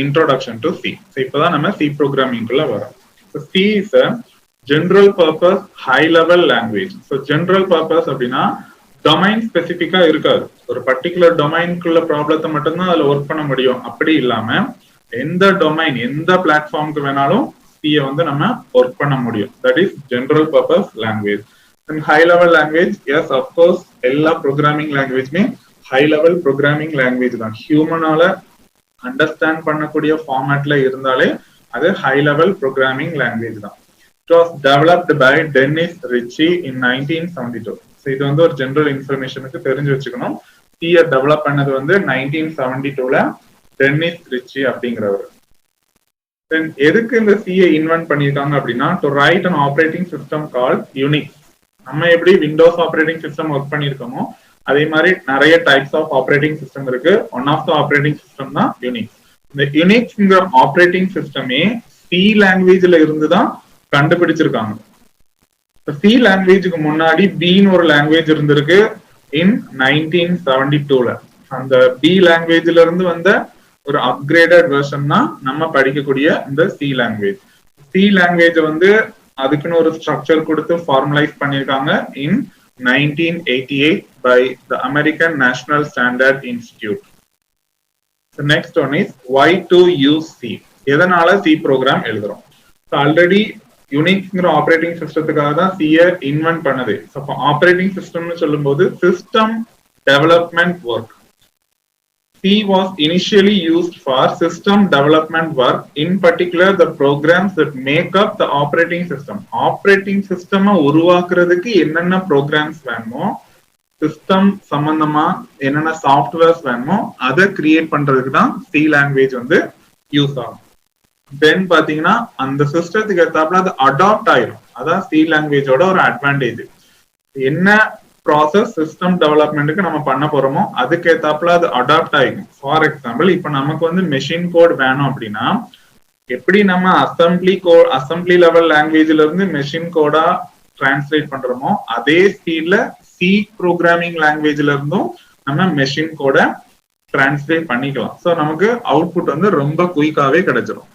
introduction to C. So இப்பதான் நம்ம C programming குள்ள வரோம். So C is a general purpose high level language. So general purpose அப்படின்னா domain specific இருக்காது. ஒரு பர்டிகுலர் டொமைன்குள்ள ப்ராப்ளத்தை மட்டும்தான் அதுல ஒர்க் பண்ண முடியும். அப்படி இல்லாம எந்த டொமைன் எந்த பிளாட்ஃபார்முக்கு வேணாலும் C வந்து நம்ம ஒர்க் பண்ண முடியும். That is general purpose language. And high level language, yes of course எல்லா ப்ரோக்ராமிங் லாங்குவேஜ்மே ஹை லெவல் ப்ரோக்ராமிங் லாங்குவேஜ் தான். ஹியூமனால அண்டர்ஸ்டாண்ட் பண்ணக்கூடிய ஃபார்மேட்ல இருந்தாலே அது ஹை லெவல் ப்ரோக்ராமிங் லாங்குவேஜ் தான். It was developed by Dennis Ritchie in 1972. So இது வந்து ஒரு ஜெனரல் இன்ஃபர்மேஷனுக்கு தெரிஞ்சு வச்சுக்கணும். C டெவலப் பண்ணது வந்து 1972ல டென்னிஸ் ரிச்சி அப்படிங்கிறவர். எதுக்கு இந்த C இன்வென்ட் பண்ணிருக்காங்க அப்படின்னா to write an operating system called Unix. நம்ம எப்படி விண்டோஸ் ஆப்ரேட்டிங் சிஸ்டம் ஒர்க் பண்ணிருக்கோமோ அதே மாதிரி நிறைய டைப்ஸ் ஆஃப் ஆப்ரேட்டிங் சிஸ்டம் இருக்கு. One of the operating system தான் யூனிக்ஸ். இந்த யூனிக்ஸ்ங்கிற ஆப்ரேட்டிங் சிஸ்டமே C லாங்குவேஜ்ல இருந்து தான் கண்டுபிடிச்சிருக்காங்க. C லாங்குவேஜுக்கு முன்னாடி Bன்னு ஒரு லாங்குவேஜ் இருந்திருக்கு இன் 1972ல. அந்த B லாங்குவேஜ்ல இருந்து வந்த ஒரு அப்கிரேடட் வெர்ஷன் தான் நம்ம படிக்கக்கூடிய இந்த C லாங்குவேஜ். C லாங்குவேஜ் வந்து அதுக்குன்னு ஒரு ஸ்ட்ரக்சர் கொடுத்து ஃபார்மலைஸ் பண்ணிருக்காங்க இன் 1988 by the American National Standard Institute. The next one is why to use C. எதனால C ப்ரோக்ராம் எழுதுறோம்? ஆல்ரெடி யூனிக்ஸ்ங்கிற ஆப்ரேட்டிங் சிஸ்டத்துக்காக தான் C இன்வென்ட் பண்ணது. ஆப்ரேட்டிங் சிஸ்டம்னு சொல்லும் போது system development work. C was initially used for system development work, in particular the programs that make up the operating system. Operating system உருவாக்குறதுக்கு என்னென்ன programs வேணுமோ, system சம்பந்தமா என்னென்ன சாஃப்ட்வேர்ஸ் வேணுமோ அதை கிரியேட் பண்றதுக்கு தான் C லாங்குவேஜ் வந்து யூஸ் ஆகும். தென் பாத்தீங்கன்னா அந்த சிஸ்டத்துக்கு ஏத்தாப்புல அது அடாப்ட் ஆயிரும். அதான் C லாங்குவேஜோட ஒரு அட்வான்டேஜ். என்ன ப்ராசஸ் சிஸ்டம் டெவலப்மெண்ட்டுக்கு நம்ம பண்ண போறோமோ அதுக்கு ஏத்தாப்புல அது அடாப்ட் ஆகிக்கும். ஃபார் எக்ஸாம்பிள் இப்ப நமக்கு வந்து மெஷின் கோட் வேணும் அப்படின்னா எப்படி நம்ம அசம்பிளி லெவல் லாங்குவேஜ்ல இருந்து மெஷின் கோடா டிரான்ஸ்லேட் பண்றோமோ அதே ஸ்பீட்ல C ப்ரோக்ராமிங் லாங்குவேஜ்ல இருந்தும் நம்ம மெஷின் கோட டிரான்ஸ்லேட் பண்ணிக்கலாம். ஸோ நமக்கு அவுட்புட் வந்து ரொம்ப குயிக்காவே கிடைச்சிடும்.